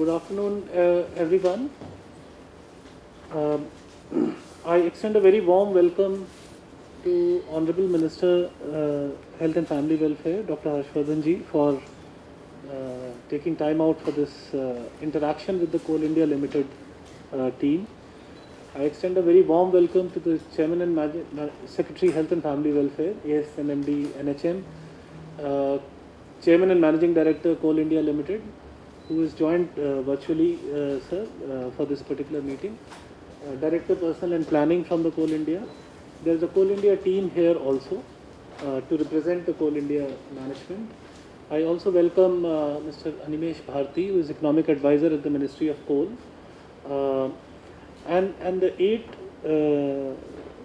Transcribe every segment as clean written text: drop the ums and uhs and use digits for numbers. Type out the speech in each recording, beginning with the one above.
Good afternoon, everyone. Um, I extend a very warm welcome to Honorable Minister, Health and Family Welfare, Dr. Harshvardhan ji, for taking time out for this interaction with the Coal India Limited team. I extend a very warm welcome to the Chairman and Secretary, Health and Family Welfare, ASNMD, NHM, Chairman and Managing Director, Coal India Limited, who is joined virtually, sir, for this particular meeting. Director Personnel and Planning from the Coal India. There is a Coal India team here also to represent the Coal India management. I also welcome Mr. Animesh Bharti, who is Economic Advisor at the Ministry of Coal. And the 8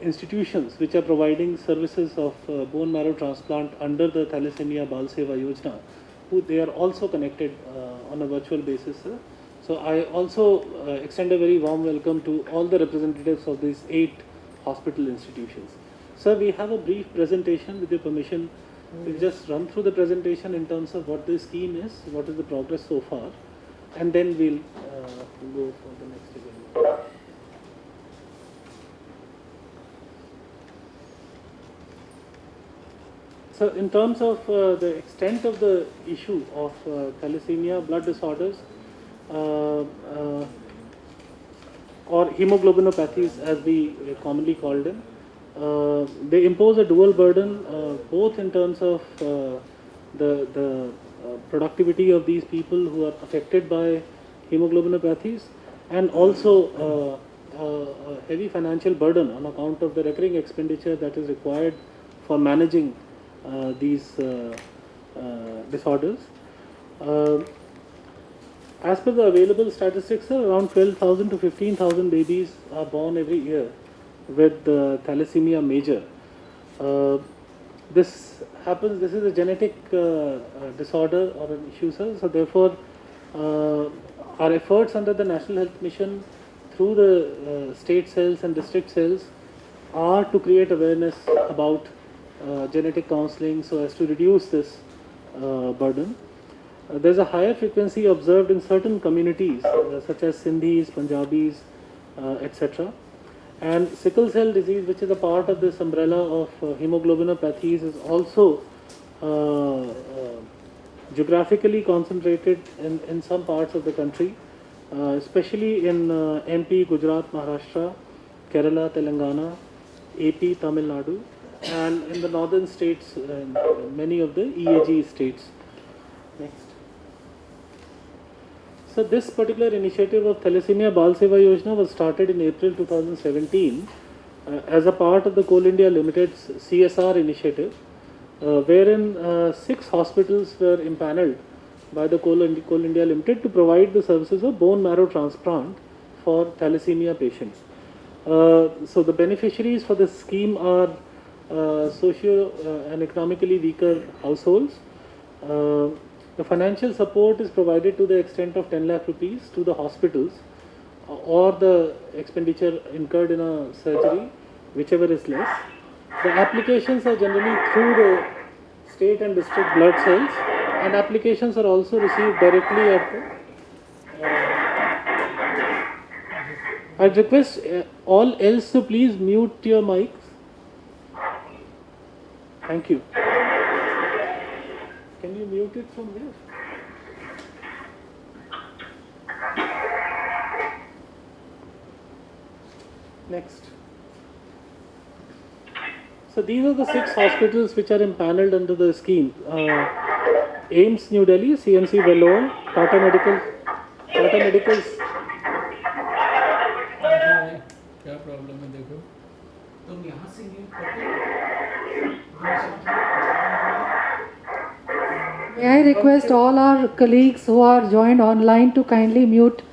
institutions which are providing services of bone marrow transplant under the Thalassemia Bal Seva Yojana, they are also connected on a virtual basis. So I also extend a very warm welcome to all the representatives of these 8 hospital institutions. Sir, we have a brief presentation. With your permission, we'll just run through the presentation in terms of what the scheme is, what is the progress so far, and then we'll go for the next event. So in terms of the extent of the issue of thalassemia, blood disorders, or hemoglobinopathies as we commonly call them, they impose a dual burden, both in terms of the productivity of these people who are affected by hemoglobinopathies, and also a heavy financial burden on account of the recurring expenditure that is required for managing these disorders. As per the available statistics, around 12,000 to 15,000 babies are born every year with thalassemia major. This is a genetic disorder or an issue, sir. So therefore, our efforts under the National Health Mission through the state cells and district cells are to create awareness about genetic counseling so as to reduce this burden. There's a higher frequency observed in certain communities such as Sindhis, Punjabis, etc. And sickle cell disease, which is a part of this umbrella of hemoglobinopathies, is also geographically concentrated in some parts of the country, especially in MP, Gujarat, Maharashtra, Kerala, Telangana, AP, Tamil Nadu, and in the northern states, many of the EAG states. Next. So this particular initiative of Thalassemia Bal Seva Yojana was started in April 2017 as a part of the Coal India Limited's CSR initiative, wherein 6 hospitals were impaneled by the Coal India Limited to provide the services of bone marrow transplant for thalassemia patients. So the beneficiaries for this scheme are socio and economically weaker households. The financial support is provided to the extent of 10 lakh rupees to the hospitals or the expenditure incurred in a surgery, whichever is less. The applications are generally through the state and district blood cells, and applications are also received directly at the I request all else to please mute your mics. Thank you. Can you mute it from here? Next. So these are the 6 hospitals which are impaneled under the scheme. AIMS New Delhi, CMC Vellore, Tata Medicals. क्या problem है देखो तुम यहाँ से mute May I request all our colleagues who are joined online to kindly mute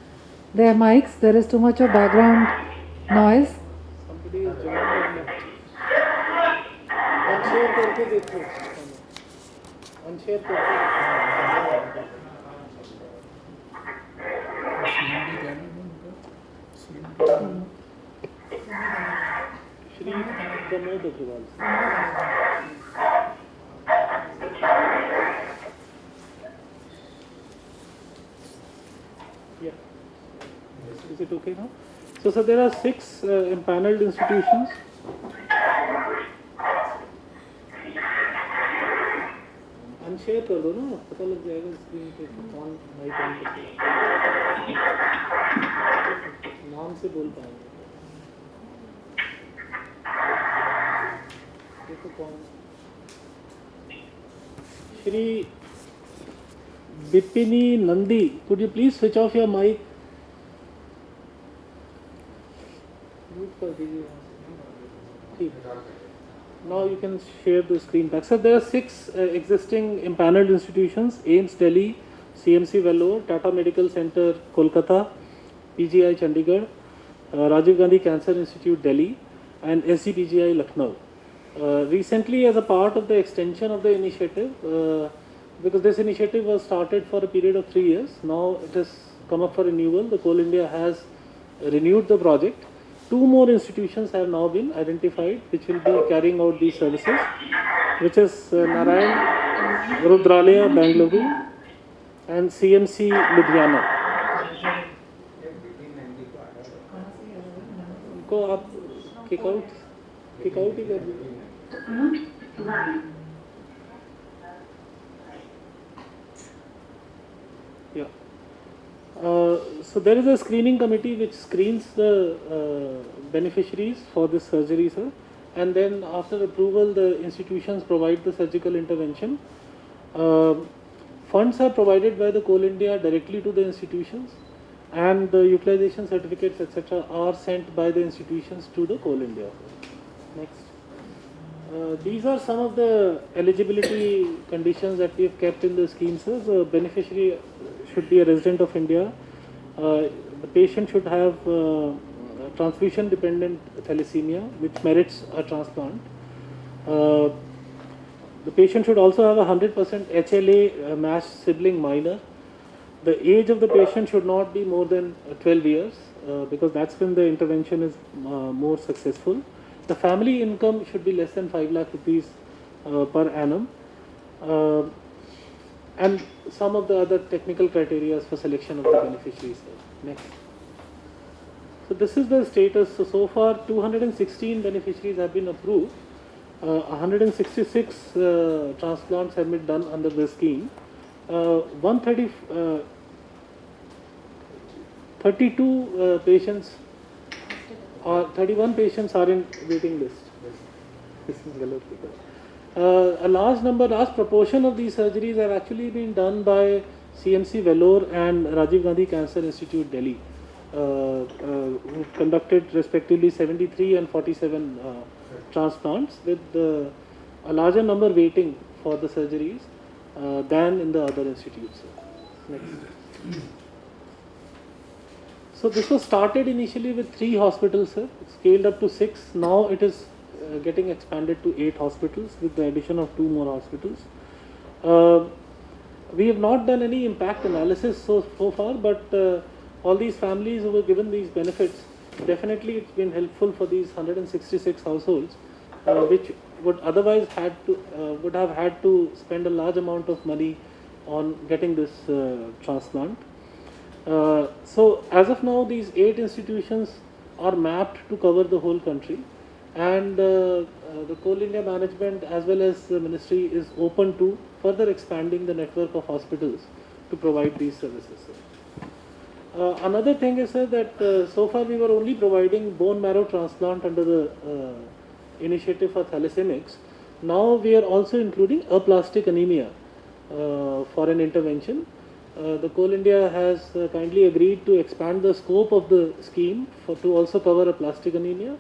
their mics. There is too much of background noise. Somebody is joining. Unshare करके देखो. Unshare करके देखो. सीएमडी क्या नाम है उनका CMD Shri Pramod Agrawal. it okay now? So, sir, there are 6 empaneled institutions. Unshare कर दो ना, पता लग जाएगा स्क्रीन पे कौन माइक ऑन करके नाम से बोल पाएंगे। देखो कौन, Shri Bipini Nandi, could you please switch off your mic? Mute कर दीजिए वहाँ से। ठीक, now you can share the screen back. So there are 6 existing empaneled institutions: AIMS Delhi, CMC Vellore, Tata Medical Center Kolkata, PGI Chandigarh, Rajiv Gandhi Cancer Institute Delhi, and SGPGI Lucknow. Recently, as a part of the extension of the initiative, because this initiative was started for a period of 3 years, now it has come up for renewal. The Coal India has renewed the project. 2 more institutions have now been identified which will be carrying out these services, which is Narayan Rudralaya Bangalore and CMC Ludhiana. को आप kick out ही कर दीजिए। Yeah. So there is a screening committee which screens the beneficiaries for this surgery, sir, and then after approval the institutions provide the surgical intervention. Funds are provided by the Coal India directly to the institutions, and the utilization certificates etc. are sent by the institutions to the Coal India. Next. These are some of the eligibility conditions that we have kept in the scheme, sir. The beneficiary should be a resident of India. The patient should have transfusion dependent thalassemia which merits a transplant. The patient should also have a 100% HLA matched sibling minor. The age of the patient should not be more than 12 years because that's when the intervention is more successful. The family income should be less than 5 lakh rupees per annum. And some of the other technical criteria for selection of the beneficiaries. Next. So this is the status. So far 216 beneficiaries have been approved. 166 transplants have been done under the scheme. 32 patients or 31 patients are in waiting list. This is a large proportion of these surgeries have actually been done by CMC Vellore and Rajiv Gandhi Cancer Institute Delhi, who conducted respectively 73 and 47 transplants, with a larger number waiting for the surgeries than in the other institutes. Next. So this was started initially with 3 hospitals, sir. It scaled up to 6. Now it is getting expanded to 8 hospitals with the addition of 2 more hospitals. We have not done any impact analysis so far, but all these families who were given these benefits, definitely it's been helpful for these 166 households, which would otherwise would have had to spend a large amount of money on getting this transplant. So as of now, these 8 institutions are mapped to cover the whole country, and the Coal India management as well as the ministry is open to further expanding the network of hospitals to provide these services. Another thing is, sir, that so far we were only providing bone marrow transplant under the initiative for thalassemics. Now we are also including aplastic anemia for an intervention. The Coal India has kindly agreed to expand the scope of the scheme to also cover aplastic anemia.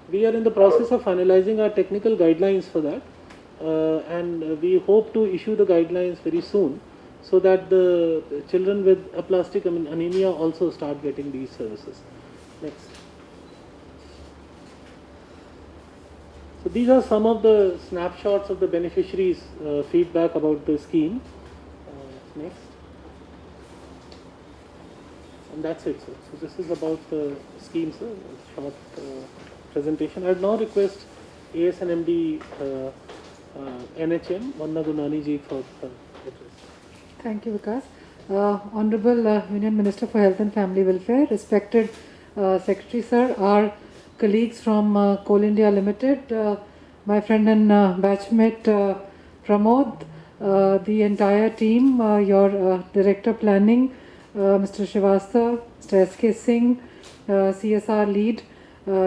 We are in the process of finalizing our technical guidelines for that, and we hope to issue the guidelines very soon, so that the children with aplastic anemia also start getting these services. Next. So these are some of the snapshots of the beneficiaries' feedback about the scheme. Next. And that's it, sir. So this is about the scheme, sir. A short presentation. I would now request ASNMD NHM Vanna Gunani ji for address. Thank you, Vikas. Honorable Union Minister for Health and Family Welfare, respected Secretary Sir, our colleagues from Coal India Limited, my friend and batchmate Pramod, the entire team, your Director Planning, Mr. Srivastava, Mr. S.K. Singh, CSR lead,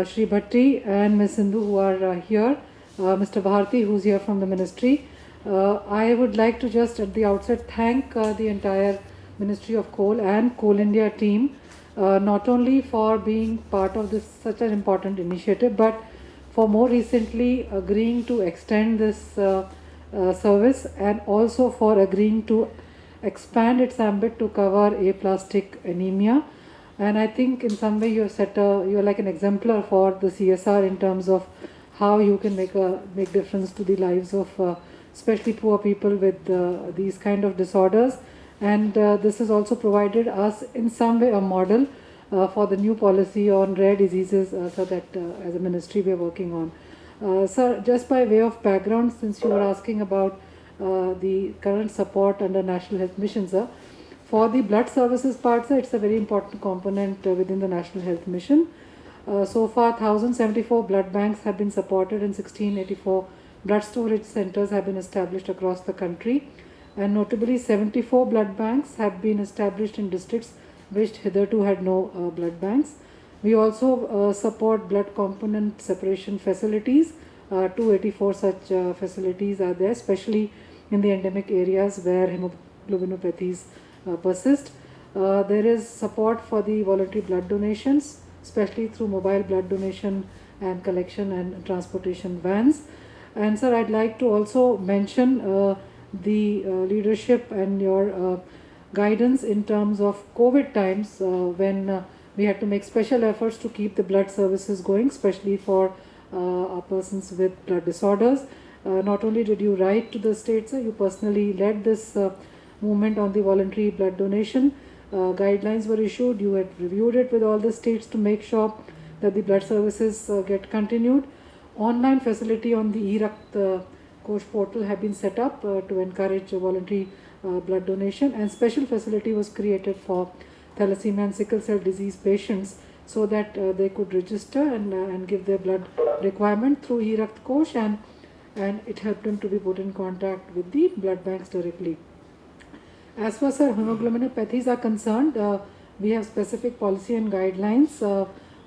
Shri Bhatti and Ms. Sindhu who are here, Mr. Bharti who's here from the ministry. I would like to just at the outset thank the entire Ministry of Coal and Coal India team, not only for being part of this such an important initiative, but for more recently agreeing to extend this service and also for agreeing to expand its ambit to cover aplastic anemia. And I think in some way you're like an exemplar for the CSR in terms of how you can make difference to the lives of especially poor people with these kind of disorders. And this has also provided us in some way a model for the new policy on rare diseases, so that as a ministry we are working on. Sir, just by way of background, since you were asking about the current support under National Health Mission, sir, for the blood services part, sir, it's a very important component within the National Health Mission. So far, 1,074 blood banks have been supported and 1,684 blood storage centers have been established across the country. And notably, 74 blood banks have been established in districts which hitherto had no blood banks. We also support blood component separation facilities. 284 such facilities are there, especially in the endemic areas where hemoglobinopathies persist. There is support for the voluntary blood donations, especially through mobile blood donation and collection and transportation vans. And sir, I'd like to also mention the leadership and your guidance in terms of COVID times when we had to make special efforts to keep the blood services going, especially for our persons with blood disorders. Not only did you write to the states, you personally led this movement on the voluntary blood donation. Guidelines were issued, you had reviewed it with all the states to make sure that the blood services get continued. Online facility on the eRakt Kosh portal have been set up to encourage voluntary blood donation, and special facility was created for thalassemia and sickle cell disease patients so that they could register and give their blood requirement through eRakt Kosh, and it helped them to be put in contact with the blood banks directly. As far as hemoglobinopathies are concerned, we have specific policy and guidelines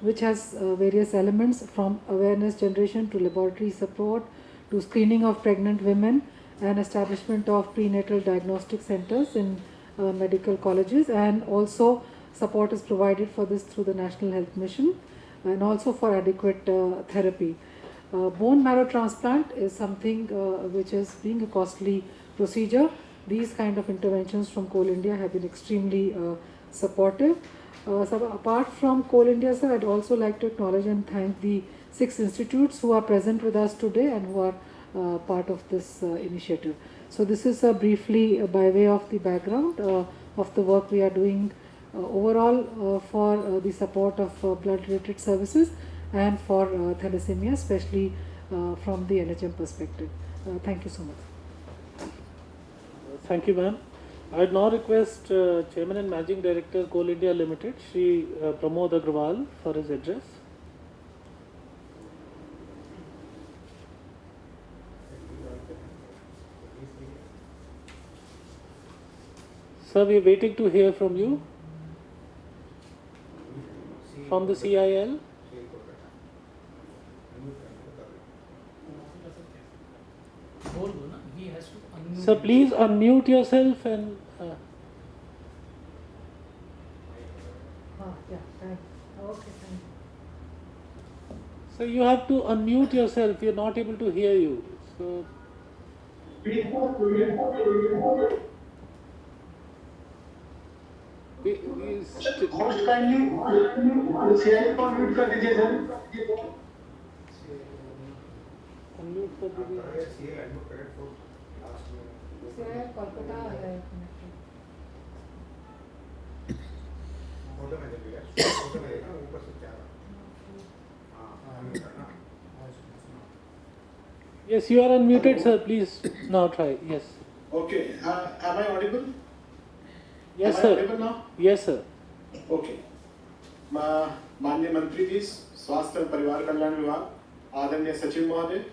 which has various elements from awareness generation to laboratory support to screening of pregnant women and establishment of prenatal diagnostic centers in medical colleges, and also support is provided for this through the National Health Mission and also for adequate therapy. Bone marrow transplant is something which is being a costly procedure. These kind of interventions from Coal India have been extremely supportive. So apart from Coal India, sir, I'd also like to acknowledge and thank the 6 institutes who are present with us today and who are part of this initiative. So this is briefly by way of the background of the work we are doing overall for the support of blood-related services and for thalassemia, especially from the NHM perspective. Thank you so much. Thank you, ma'am. I would now request Chairman and Managing Director, Coal India Limited, Shri Pramod Agrawal, for his address. Sir, we are waiting to hear from you. From the CIL. He has to unmute. Sir, please unmute yourself and. Yeah, thanks. Okay, thank you. So you have to unmute yourself. We are not able to hear you. So. Host kindly CIL को mute कर दीजिए sir. Unmute कर दीजिए. कोलकाता है. Yes, you are unmuted, sir. Please now try. Yes. Okay, am I audible? Yes, Am I sir. audible now? Yes, sir. Okay. माननीय मंत्री जी, स्वास्थ्य और परिवार कल्याण विभाग, आदरणीय सचिव महोदय,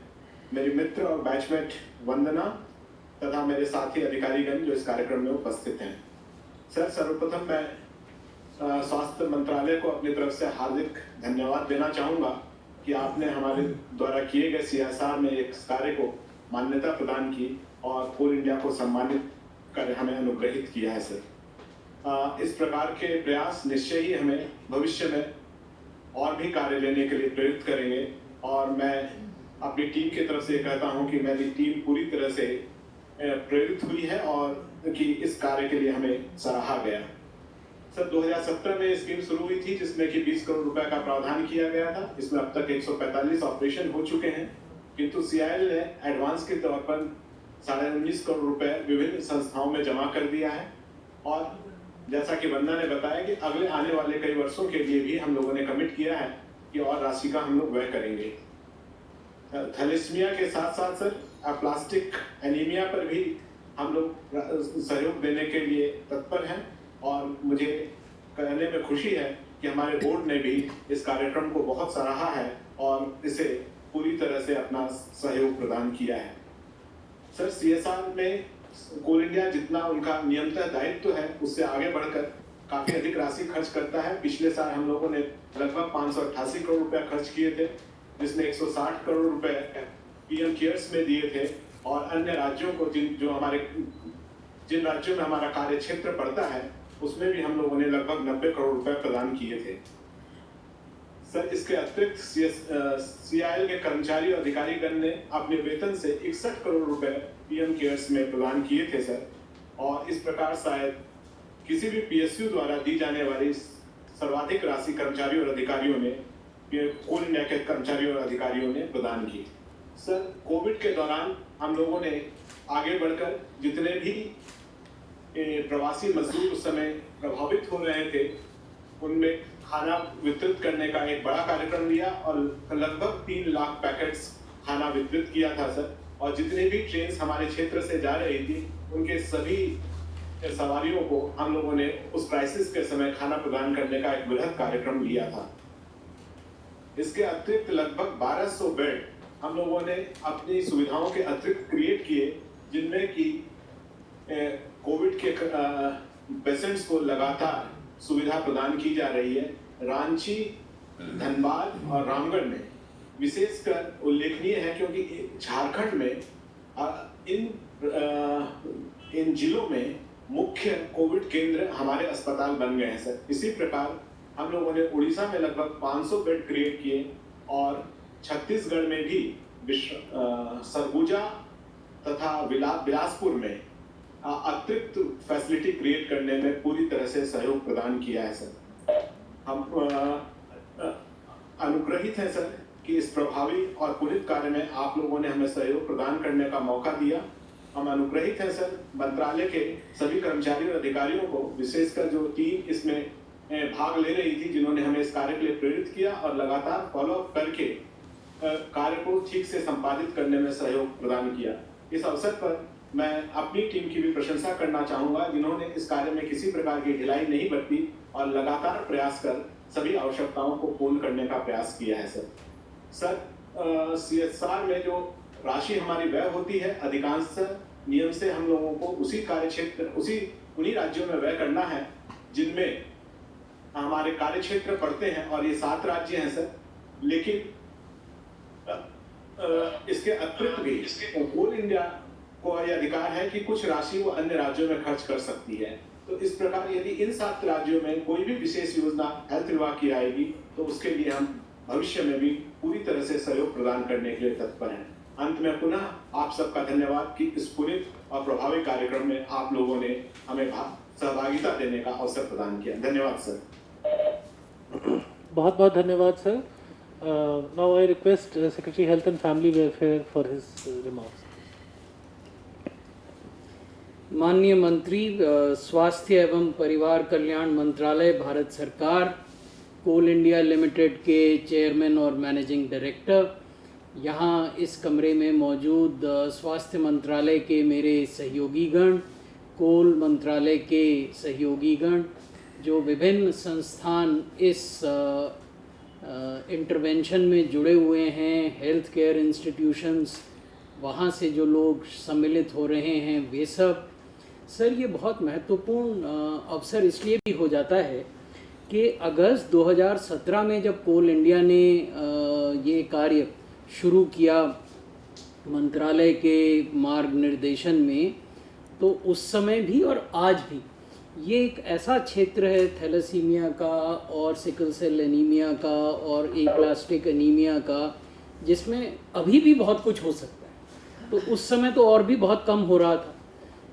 मेरी मित्र और बैचमेट वंदना तथा मेरे साथी अधिकारीगण जो इस कार्यक्रम में उपस्थित हैं। सर, सर्वप्रथम मैं स्वास्थ्य मंत्रालय को अपनी तरफ से हार्दिक धन्यवाद देना चाहूँगा कि आपने हमारे द्वारा किए गए CSR में एक कार्य को मान्यता प्रदान की और कोल इंडिया को सम्मानित कर हमें अनुग्रहित किया है सर। इस प्रकार के प्रयास निश्चय ही हमें भविष्य में और भी कार्य लेने के लिए प्रेरित करेंगे और मैं अपनी टीम की तरफ से कहता हूं कि मेरी टीम पूरी तरह से प्रेरित हुई है और कि इस कार्य के लिए हमें सराहा गया। सर, 2017 में स्कीम शुरू हुई थी जिसमें कि 20 करोड़ रुपए का प्रावधान किया गया था। इसमें अब तक 145 ऑपरेशन हो चुके हैं, किंतु CIL ने एडवांस के तौर पर 19.5 करोड़ रुपए विभिन्न संस्थाओं में जमा कर दिया है और जैसा कि वंदना ने बताया कि अगले आने वाले कई वर्षों के लिए भी हम लोगों ने कमिट किया है कि और राशि का हम लोग व्यय करेंगे। थैलेसीमिया के साथ साथ सर प्लास्टिक एनीमिया पर भी हम लोग सहयोग देने के लिए तत्पर हैं और मुझे कहने में खुशी है कि हमारे बोर्ड ने भी इस कार्यक्रम को बहुत सराहा है और इसे पूरी तरह से अपना सहयोग प्रदान किया है। सर, CSR में कोल इंडिया जितना उनका नियंत्रण दायित्व है उससे आगे बढ़कर काफी अधिक राशि खर्च करता है। पिछले साल हम लोगों ने लगभग 588 करोड़ रुपए खर्च किए थे, जिसमें 160 करोड़ रुपए PM केयर्स में दिए थे और अन्य राज्यों को जिन राज्यों में हमारा कार्य क्षेत्र पड़ता है उसमें भी हम लोगों ने लगभग 90 करोड़ रुपए प्रदान किए थे। सर, इसके अतिरिक्त CIL के कर्मचारी और अधिकारीगण ने अपने वेतन से 61 करोड़ रुपए PM केयर्स में प्रदान किए थे सर, और इस प्रकार शायद किसी भी PSU द्वारा दी जाने वाली सर्वाधिक राशि कर्मचारियों और अधिकारियों ने कोल इंडिया के कर्मचारियों और अधिकारियों ने प्रदान की। सर, कोविड के दौरान हम लोगों ने आगे बढ़कर जितने भी प्रवासी मजदूर उस समय प्रभावित हो रहे थे उनमें खाना वितरित करने का एक बड़ा कार्यक्रम लिया और लगभग 3 लाख पैकेट्स खाना वितरित किया था सर। और जितने भी ट्रेन हमारे क्षेत्र से जा रही थी उनके सभी सवारियों को हम लोगों ने उस क्राइसिस के समय खाना प्रदान करने का एक बृहद कार्यक्रम लिया था। इसके अतिरिक्त लगभग 1200 बेड हम लोगों ने अपनी सुविधाओं के अतिरिक्त क्रिएट किए, जिनमें कि कोविड के पेशेंट्स को लगातार सुविधा प्रदान की जा रही है। रांची, धनबाद और रामगढ़ में विशेषकर उल्लेखनीय है क्योंकि झारखंड में इन जिलों में मुख्य कोविड केंद्र हमारे अस्पताल बन गए हैं सर। इसी प्रकार हम लोगों ने उड़ीसा में लगभग 500 बेड क्रिएट किए और छत्तीसगढ़ में भी सरगुजा तथा बिलासपुर में अतिरिक्त फैसिलिटी क्रिएट करने में पूरी तरह से सहयोग प्रदान किया है सर। हम अनुग्रहित हैं सर कि इस प्रभावी और पुनित कार्य में आप लोगों ने हमें सहयोग प्रदान करने का मौका दिया। हम अनुग्रहित हैं सर मंत्रालय के सभी कर्मचारियों और अधिकारियों को, विशेषकर जो टीम इसमें भाग ले रही थी, जिन्होंने हमें इस कार्य के लिए प्रेरित किया और लगातार फॉलो अप करके कार्य को ठीक से संपादित करने में सहयोग प्रदान किया। इस अवसर पर मैं अपनी टीम की भी प्रशंसा करना चाहूंगा, जिन्होंने इस कार्य में किसी प्रकार की ढिलाई नहीं बरती और लगातार प्रयास कर सभी आवश्यकताओं को पूर्ण करने का प्रयास किया है सर। CSR में जो राशि हमारी व्यय होती है, अधिकांश नियम से हम लोगों को उसी कार्य क्षेत्र उन्हीं राज्यों में व्यय करना है जिनमें हमारे कार्य क्षेत्र पड़ते हैं, और ये 7 राज्य हैं सर। लेकिन इसके अतिरिक्त भी कोल इंडिया को यह अधिकार है कि कुछ राशि वो अन्य राज्यों में खर्च कर सकती है। तो इस प्रकार यदि इन 7 राज्यों में कोई भी विशेष योजना हेल्थ विभाग की आएगी तो उसके लिए हम भविष्य में भी पूरी तरह से सहयोग प्रदान करने के लिए तत्पर हैं। अंत में पुनः आप सबका धन्यवाद कि इस पुनित और प्रभावी कार्यक्रम में आप लोगों ने हमें सहभागिता देने का अवसर प्रदान किया। धन्यवाद सर। बहुत बहुत धन्यवाद sir. Now I request secretary health and family welfare for his remarks. माननीय मंत्री, स्वास्थ्य एवं परिवार कल्याण मंत्रालय, भारत सरकार, कोल इंडिया लिमिटेड के चेयरमैन और मैनेजिंग डायरेक्टर, यहाँ इस कमरे में मौजूद स्वास्थ्य मंत्रालय के मेरे सहयोगीगण, कोल मंत्रालय के सहयोगीगण, जो विभिन्न संस्थान इस इंटरवेंशन में जुड़े हुए हैं, हेल्थ केयर इंस्टीट्यूशंस, वहाँ से जो लोग सम्मिलित हो रहे हैं, वे सब। सर, ये बहुत महत्वपूर्ण अवसर इसलिए भी हो जाता है कि अगस्त 2017 में जब कोल इंडिया ने ये कार्य शुरू किया मंत्रालय के मार्ग निर्देशन में, तो उस समय भी और आज भी ये एक ऐसा क्षेत्र है थैलेसीमिया का और सिकल सेल एनीमिया का और एप्लास्टिक एनीमिया का, जिसमें अभी भी बहुत कुछ हो सकता है। तो उस समय तो और भी बहुत कम हो रहा था।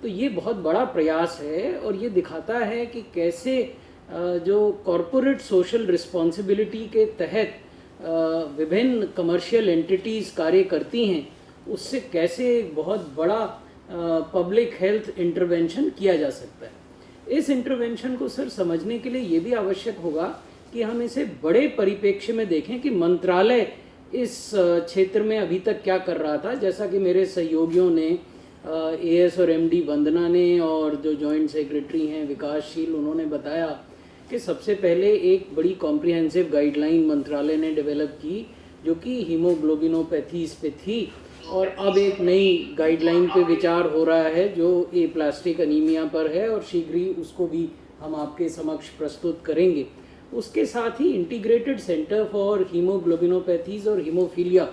तो ये बहुत बड़ा प्रयास है और ये दिखाता है कि कैसे जो कॉरपोरेट सोशल रिस्पॉन्सिबिलिटी के तहत विभिन्न कमर्शियल एंटिटीज़ कार्य करती हैं, उससे कैसे एक बहुत बड़ा पब्लिक हेल्थ इंटरवेंशन किया जा सकता है। इस इंटरवेंशन को सर समझने के लिए ये भी आवश्यक होगा कि हम इसे बड़े परिप्रेक्ष्य में देखें कि मंत्रालय इस क्षेत्र में अभी तक क्या कर रहा था। जैसा कि मेरे सहयोगियों ने एएस और एमडी वंदना ने और जो जॉइंट सेक्रेटरी हैं विकासशील, उन्होंने बताया कि सबसे पहले एक बड़ी कॉम्प्रिहेंसिव गाइडलाइन मंत्रालय ने डेवलप की जो कि हीमोग्लोबिनोपैथीज पे थी, और अब एक नई गाइडलाइन पे विचार हो रहा है जो एप्लास्टिक एनीमिया पर है, और शीघ्र ही उसको भी हम आपके समक्ष प्रस्तुत करेंगे। उसके साथ ही इंटीग्रेटेड सेंटर फॉर हीमोग्लोबिनोपैथीज और हीमोफीलिया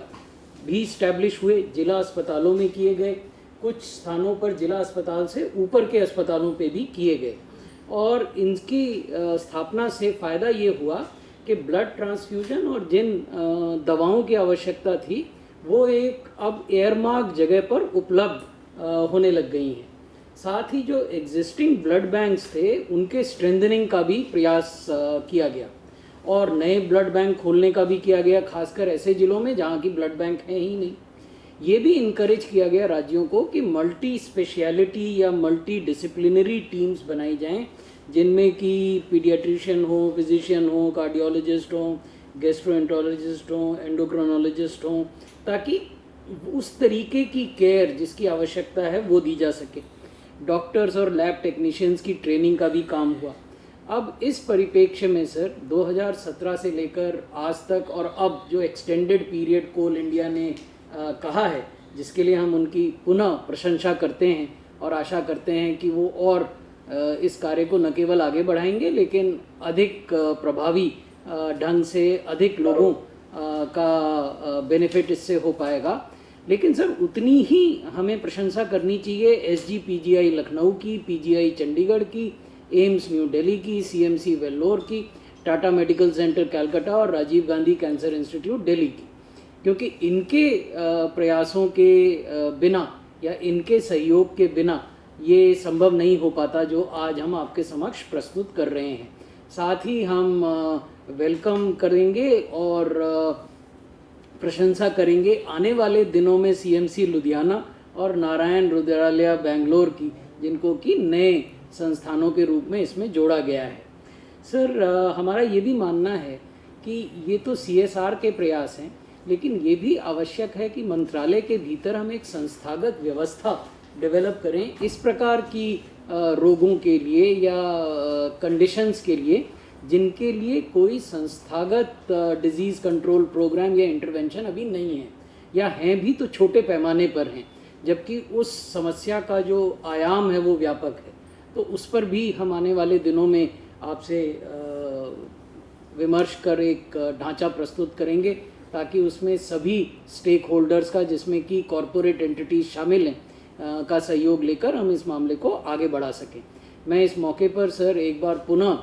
भी इस्टेब्लिश हुए, जिला अस्पतालों में किए गए, कुछ स्थानों पर जिला अस्पताल से ऊपर के अस्पतालों पे भी किए गए। और इनकी स्थापना से फ़ायदा ये हुआ कि ब्लड ट्रांसफ्यूजन और जिन दवाओं की आवश्यकता थी वो एक अब एयरमार्क जगह पर उपलब्ध होने लग गई हैं। साथ ही जो एग्जिस्टिंग ब्लड बैंक्स थे उनके स्ट्रेंथनिंग का भी प्रयास किया गया और नए ब्लड बैंक खोलने का भी किया गया, खासकर ऐसे ज़िलों में जहाँ की ब्लड बैंक है ही नहीं। ये भी इनकरेज किया गया राज्यों को कि मल्टी स्पेशलिटी या मल्टी डिसिप्लिनरी टीम्स बनाई जाएं, जिनमें कि पीडियाट्रिशियन हो, फिजिशियन हो, कार्डियोलॉजिस्ट हो, गैस्ट्रोएंटरोलॉजिस्ट हो, एंडोक्रोनोलॉजिस्ट हो, ताकि उस तरीके की केयर जिसकी आवश्यकता है वो दी जा सके। डॉक्टर्स और लैब टेक्नीशियंस की ट्रेनिंग का भी काम हुआ। अब इस परिप्रेक्ष्य में सर 2017 से लेकर आज तक और अब जो एक्सटेंडेड पीरियड कोल इंडिया ने कहा है, जिसके लिए हम उनकी पुनः प्रशंसा करते हैं और आशा करते हैं कि वो और इस कार्य को न केवल आगे बढ़ाएंगे लेकिन अधिक प्रभावी ढंग से अधिक लोगों का बेनिफिट इससे हो पाएगा। लेकिन सर उतनी ही हमें प्रशंसा करनी चाहिए SGPGI लखनऊ की, PGI चंडीगढ़ की, एम्स न्यू दिल्ली की, CMC वेल्लोर की, टाटा मेडिकल सेंटर कलकत्ता और राजीव गांधी कैंसर इंस्टीट्यूट दिल्ली की, क्योंकि इनके प्रयासों के बिना या इनके सहयोग के बिना ये संभव नहीं हो पाता जो आज हम आपके समक्ष प्रस्तुत कर रहे हैं। साथ ही हम वेलकम करेंगे और प्रशंसा करेंगे आने वाले दिनों में CMC लुधियाना और नारायण रुद्रालय बेंगलोर की, जिनको कि नए संस्थानों के रूप में इसमें जोड़ा गया है। सर हमारा ये भी मानना है कि ये तो CSR के प्रयास हैं, लेकिन ये भी आवश्यक है कि मंत्रालय के भीतर हम एक संस्थागत व्यवस्था डेवलप करें इस प्रकार की रोगों के लिए या कंडीशंस के लिए जिनके लिए कोई संस्थागत डिजीज़ कंट्रोल प्रोग्राम या इंटरवेंशन अभी नहीं है, या हैं भी तो छोटे पैमाने पर हैं, जबकि उस समस्या का जो आयाम है वो व्यापक है। तो उस पर भी हम आने वाले दिनों में आपसे विमर्श कर एक ढांचा प्रस्तुत करेंगे, ताकि उसमें सभी स्टेक होल्डर्स का, जिसमें कि कॉरपोरेट एंटिटीज शामिल हैं, का सहयोग लेकर हम इस मामले को आगे बढ़ा सकें। मैं इस मौके पर सर एक बार पुनः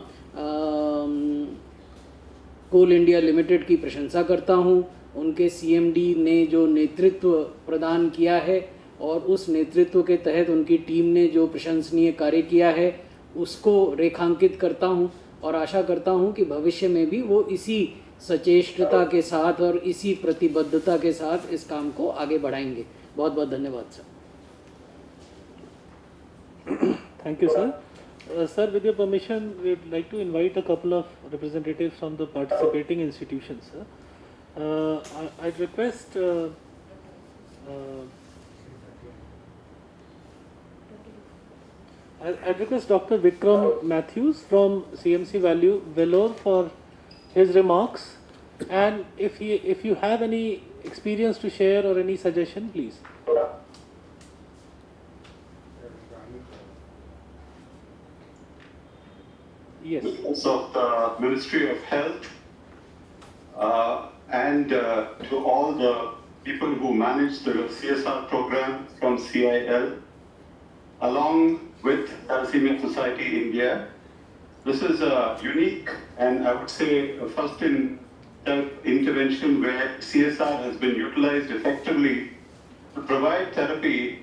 कोल इंडिया लिमिटेड की प्रशंसा करता हूं। उनके CMD ने जो नेतृत्व प्रदान किया है और उस नेतृत्व के तहत उनकी टीम ने जो प्रशंसनीय कार्य किया है उसको रेखांकित करता हूं और आशा करता हूं कि भविष्य में भी वो इसी सचेष्टता के साथ और इसी प्रतिबद्धता के साथ इस काम को आगे बढ़ाएंगे। बहुत बहुत धन्यवाद sir. Thank you, sir. Sir, with your permission, we would like to invite a couple of representatives from the participating institutions. Sir. I'd request I request Dr. Vikram Matthews from CMC Value Vellore for his remarks, and if you have any experience to share or any suggestion, please. Yes. Of the Ministry of Health and to all the people who manage the CSR program from CIL, along with Thalassemia Society India. This is a unique and I would say a first in intervention where CSR has been utilized effectively to provide therapy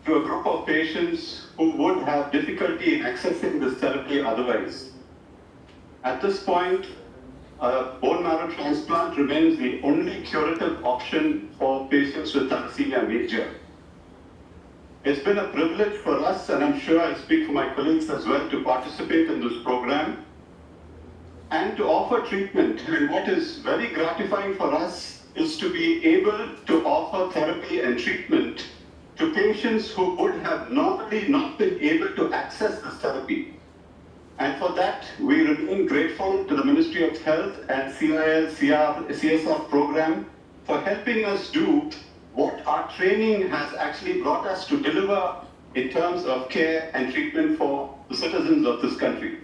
to a group of patients who would have difficulty in accessing this therapy otherwise. At this point, bone marrow transplant remains the only curative option for patients with thalassemia major. It's been a privilege for us, and I'm sure I speak for my colleagues as well, to participate in this program and to offer treatment. And what is very gratifying for us is to be able to offer therapy and treatment to patients who would have normally not been able to access this therapy. And for that, we remain grateful to the Ministry of Health and CSR program for helping us do what our training has actually brought us to deliver in terms of care and treatment for the citizens of this country.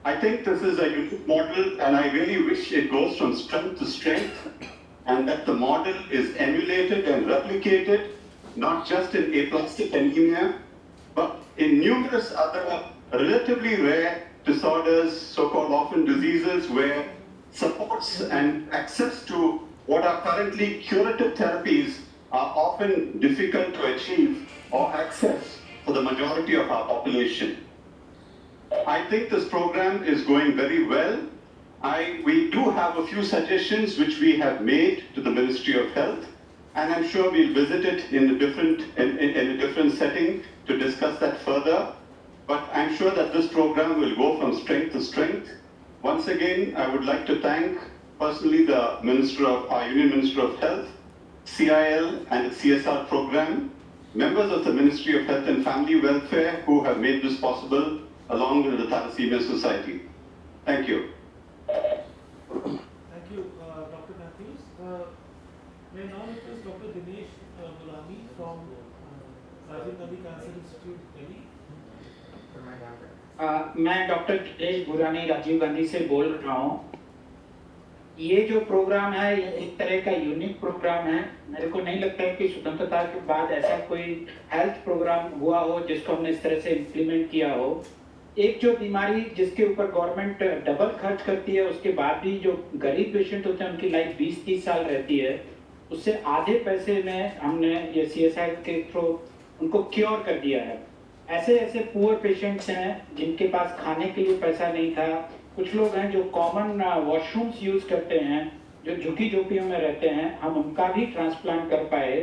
I think this is a unique model, and I really wish it goes from strength to strength, and that the model is emulated and replicated, not just in aplastic anemia, but in numerous other relatively rare disorders, so-called orphan diseases, where supports and access to what are currently curative therapies are often difficult to achieve or access for the majority of our population. I think this program is going very well. We do have a few suggestions which we have made to the Ministry of Health, and I'm sure we'll visit it in a different setting to discuss that further. But I'm sure that this program will go from strength to strength. Once again, I would like to thank personally the our Union Minister of Health, CIL and its CSR program, members of the Ministry of Health and Family Welfare who have made this possible, along with the Thalassemia Society. Thank you. Thank you, Dr. Matthews. May I now request Dr. Dinesh Mulani from Rajiv Gandhi Cancer Institute, Delhi. मैं doctor Dinesh बुरानी राजीव गांधी से बोल रहा हूँ। ये जो programme है ये एक तरह का यूनिक प्रोग्राम है। मेरे को नहीं लगता है कि स्वतंत्रता के बाद ऐसा कोई हेल्थ प्रोग्राम हुआ हो जिसको हमने इस तरह से इम्प्लीमेंट किया हो। एक जो बीमारी जिसके ऊपर गवर्नमेंट डबल खर्च करती है, उसके बाद भी जो गरीब पेशेंट होते हैं उनकी लाइफ 20-30 साल रहती है, उससे आधे पैसे में हमने ये CSI के थ्रू उनको क्योर कर दिया है। ऐसे पुअर पेशेंट्स हैं जिनके पास खाने के लिए पैसा नहीं था, कुछ लोग हैं जो कॉमन वॉशरूम्स यूज करते हैं, जो झुकी झोपड़ियों में रहते हैं, हम उनका भी ट्रांसप्लांट कर पाए।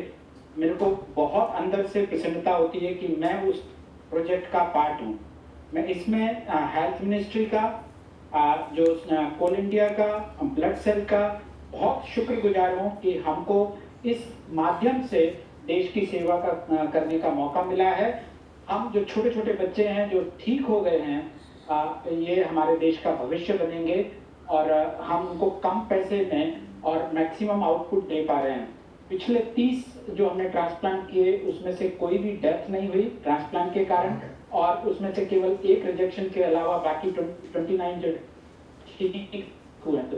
मेरे को बहुत अंदर से प्रसन्नता होती है कि मैं उस प्रोजेक्ट का पार्ट हूँ। मैं इसमें हेल्थ मिनिस्ट्री का, जो कोल इंडिया का, ब्लड सेल का बहुत शुक्रगुजार हूँ कि हमको इस माध्यम से देश की सेवा करने का मौका मिला है। हम जो छोटे छोटे बच्चे हैं जो ठीक हो गए हैं, ये हमारे देश का भविष्य बनेंगे और हम उनको कम पैसे में और मैक्सिमम आउटपुट दे पा रहे हैं। पिछले 30 जो हमने ट्रांसप्लांट किए उसमें से कोई भी डेथ नहीं हुई ट्रांसप्लांट के कारण, और उसमें से केवल एक रिजेक्शन के अलावा बाकी 29 जो ठीक हुए हैं। तो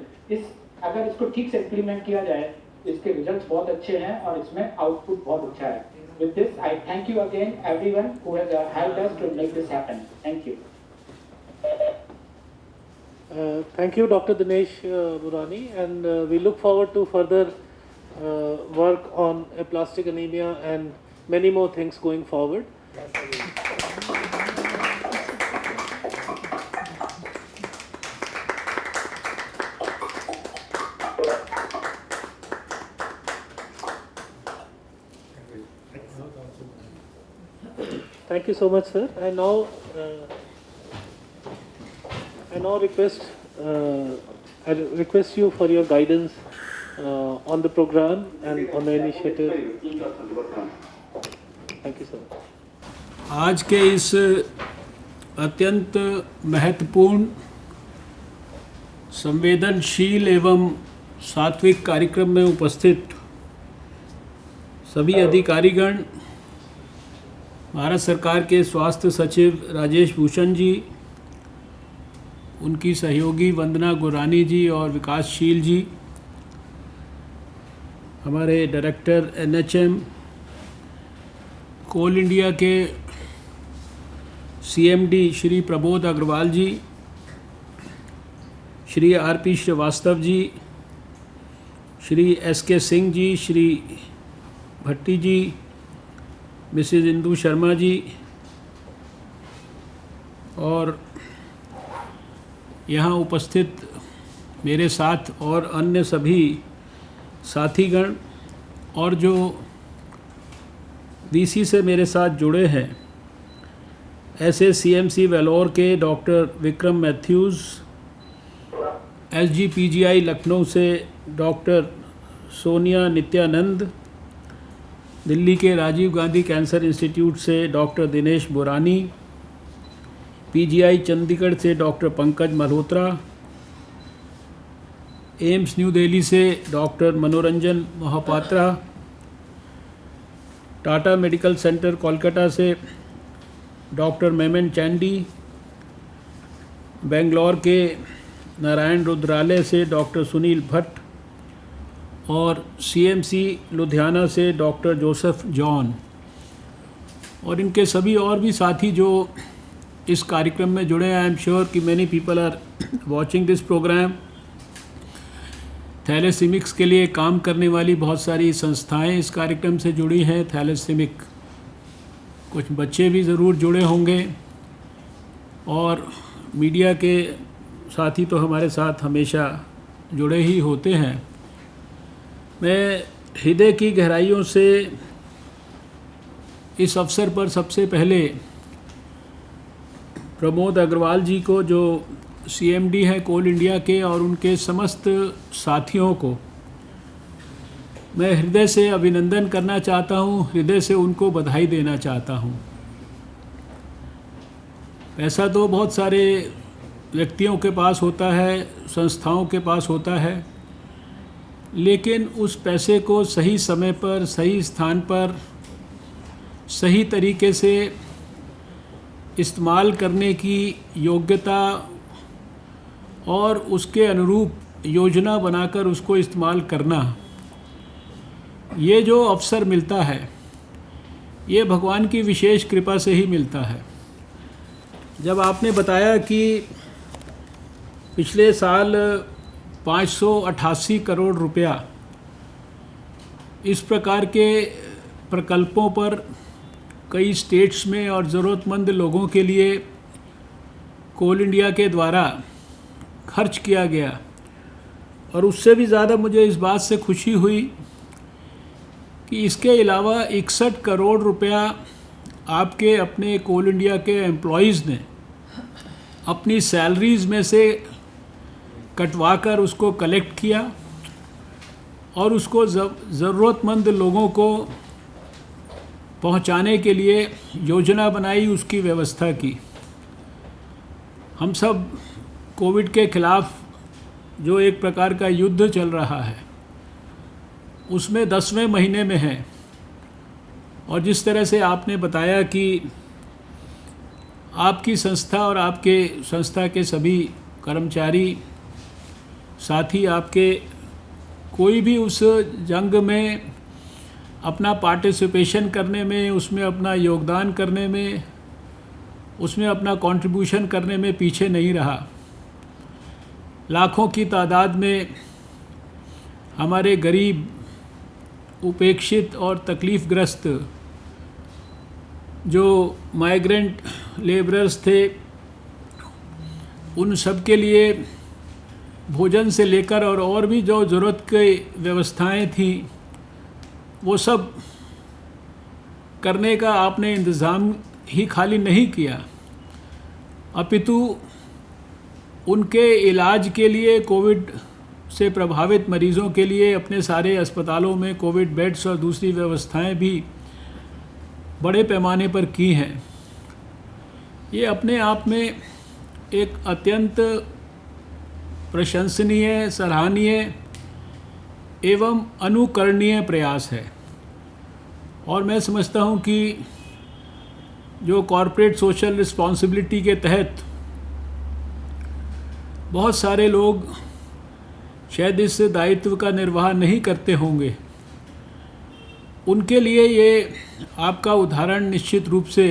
अगर इसको ठीक से इम्प्लीमेंट किया जाए, इसके रिजल्ट्स बहुत अच्छे हैं और इसमें आउटपुट बहुत अच्छा है। With this, I thank you again, everyone who has helped us to make this happen. Thank you. Thank you, Dr. Dinesh Burani, and we look forward to further work on aplastic anemia and many more things going forward. Thank you so much, sir. I now request you for your guidance on the program and on the initiative. Thank you, sir. आज के इस अत्यंत महत्वपूर्ण, संवेदनशील एवं सात्विक कार्यक्रम में उपस्थित सभी अधिकारीगण, भारत सरकार के स्वास्थ्य सचिव राजेश भूषण जी, उनकी सहयोगी वंदना गुरानी जी और विकासशील जी, हमारे डायरेक्टर NHM, कोल इंडिया के CMD श्री प्रबोध अग्रवाल जी, श्री RP श्रीवास्तव जी, श्री SK सिंह जी, श्री भट्टी जी, मिसेज इंदु शर्मा जी और यहाँ उपस्थित मेरे साथ और अन्य सभी साथीगण और जो DC से मेरे साथ जुड़े हैं, ऐसे CMC वेलोर के doctor Vikram Mathews, SGPGI Lucknow से डॉक्टर सोनिया नित्यानंद, दिल्ली के राजीव गांधी कैंसर इंस्टीट्यूट से डॉक्टर दिनेश बुरानी, PGI चंडीगढ़ से doctor Pankaj Malhotra, AIIMS new Delhi से doctor Manoranjan Mahapatra, Tata medical centre Kolkata से डॉक्टर मेमन चैंडी, बेंगलोर के नारायण रुद्रालय से डॉक्टर सुनील भट्ट और CMC लुधियाना से डॉक्टर जोसेफ जॉन और इनके सभी और भी साथी जो इस कार्यक्रम में जुड़े हैं। आई एम श्योर कि many people are watching this programme. Thalassemics के लिए काम करने वाली बहुत सारी संस्थाएं इस कार्यक्रम से जुड़ी हैं। थैलेसीमिक कुछ बच्चे भी ज़रूर जुड़े होंगे और मीडिया के साथी तो हमारे साथ हमेशा जुड़े ही होते हैं। मैं हृदय की गहराइयों से इस अवसर पर सबसे पहले प्रमोद अग्रवाल जी को, जो CMD हैं कोल इंडिया के, और उनके समस्त साथियों को मैं हृदय से अभिनंदन करना चाहता हूं, हृदय से उनको बधाई देना चाहता हूं। पैसा तो बहुत सारे व्यक्तियों के पास होता है, संस्थाओं के पास होता है, लेकिन उस पैसे को सही समय पर, सही स्थान पर, सही तरीके से इस्तेमाल करने की योग्यता और उसके अनुरूप योजना बनाकर उसको इस्तेमाल करना, ये जो अवसर मिलता है ये भगवान की विशेष कृपा से ही मिलता है। जब आपने बताया कि पिछले साल 588 करोड़ रुपया इस प्रकार के प्रकल्पों पर कई स्टेट्स में और ज़रूरतमंद लोगों के लिए कोल इंडिया के द्वारा खर्च किया गया, और उससे भी ज़्यादा मुझे इस बात से खुशी हुई कि इसके अलावा 61 करोड़ रुपया आपके अपने कोल इंडिया के एम्प्लॉइज़ ने अपनी सैलरीज़ में से कटवाकर उसको कलेक्ट किया और उसको ज़रूरतमंद लोगों को पहुंचाने के लिए योजना बनाई, उसकी व्यवस्था की। हम सब कोविड के खिलाफ जो एक प्रकार का युद्ध चल रहा है उसमें 10वें महीने में हैं, और जिस तरह से आपने बताया कि आपकी संस्था और आपके संस्था के सभी कर्मचारी साथी आपके कोई भी उस जंग में अपना पार्टिसिपेशन करने में, उसमें अपना योगदान करने में, उसमें अपना कंट्रीब्यूशन करने में पीछे नहीं रहा। लाखों की तादाद में हमारे गरीब, उपेक्षित और तकलीफ़ग्रस्त जो माइग्रेंट लेबरर्स थे, उन सब के लिए भोजन से लेकर और भी जो ज़रूरत की व्यवस्थाएं थी वो सब करने का आपने इंतज़ाम ही खाली नहीं किया, अपितु उनके इलाज के लिए, कोविड से प्रभावित मरीज़ों के लिए अपने सारे अस्पतालों में कोविड बेड्स और दूसरी व्यवस्थाएं भी बड़े पैमाने पर की हैं। ये अपने आप में एक अत्यंत प्रशंसनीय, सराहनीय एवं अनुकरणीय प्रयास है। और मैं समझता हूँ कि जो कॉरपोरेट सोशल रिस्पॉन्सिबिलिटी के तहत बहुत सारे लोग शायद इस दायित्व का निर्वाह नहीं करते होंगे, उनके लिए ये आपका उदाहरण निश्चित रूप से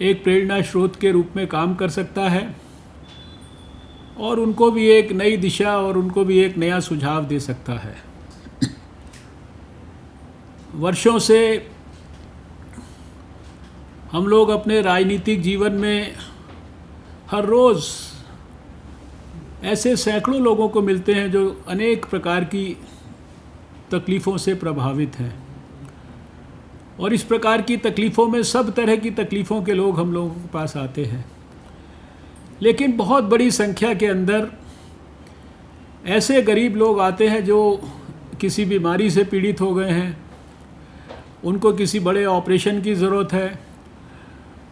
एक प्रेरणा स्रोत के रूप में काम कर सकता है और उनको भी एक नई दिशा और उनको भी एक नया सुझाव दे सकता है। वर्षों से हम लोग अपने राजनीतिक जीवन में हर रोज़ ऐसे सैकड़ों लोगों को मिलते हैं जो अनेक प्रकार की तकलीफ़ों से प्रभावित हैं, और इस प्रकार की तकलीफ़ों में सब तरह की तकलीफ़ों के लोग हम लोगों के पास आते हैं। लेकिन बहुत बड़ी संख्या के अंदर ऐसे गरीब लोग आते हैं जो किसी बीमारी से पीड़ित हो गए हैं, उनको किसी बड़े ऑपरेशन की ज़रूरत है,